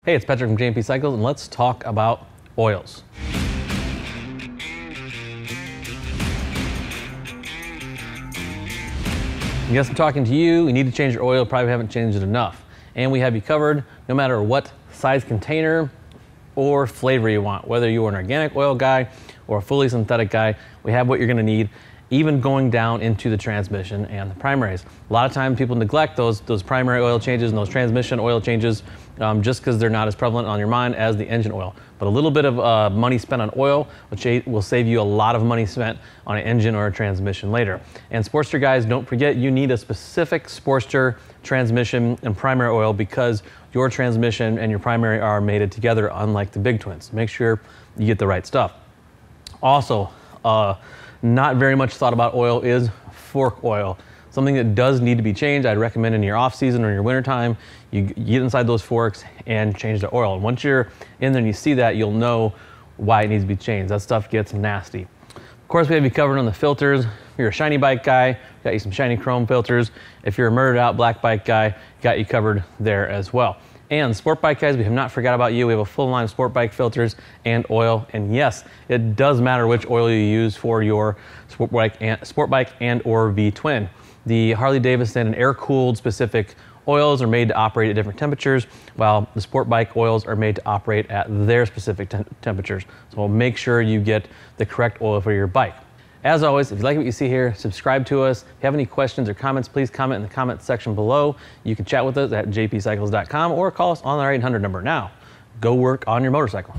Hey, it's Patrick from JP Cycles, and let's talk about oils. I guess I'm talking to you. You need to change your oil, probably haven't changed it enough. And we have you covered no matter what size container or flavor you want. Whether you're an organic oil guy or a fully synthetic guy, we have what you're gonna need, even going down into the transmission and the primaries. A lot of times people neglect those primary oil changes and those transmission oil changes just because they're not as prevalent on your mind as the engine oil. But a little bit of money spent on oil, which will save you a lot of money spent on an engine or a transmission later. And Sportster guys, don't forget you need a specific Sportster transmission and primary oil because your transmission and your primary are mated together, unlike the big twins. Make sure you get the right stuff. Also, not very much thought about oil is fork oil. Something that does need to be changed. I'd recommend in your off season or in your winter time, you get inside those forks and change the oil. And once you're in there and you see that, you'll know why it needs to be changed. That stuff gets nasty. Of course, we have you covered on the filters. If you're a shiny bike guy, got you some shiny chrome filters. If you're a murdered out black bike guy, got you covered there as well. And sport bike guys, we have not forgot about you. We have a full line of sport bike filters and oil. And yes, it does matter which oil you use for your sport bike and or V-twin. The Harley Davidson and air-cooled specific oils are made to operate at different temperatures, while the sport bike oils are made to operate at their specific temperatures. So make sure you get the correct oil for your bike. As always, if you like what you see here, subscribe to us. If you have any questions or comments, please comment in the comment section below. You can chat with us at jpcycles.com or call us on our 800 number. Now, go work on your motorcycle.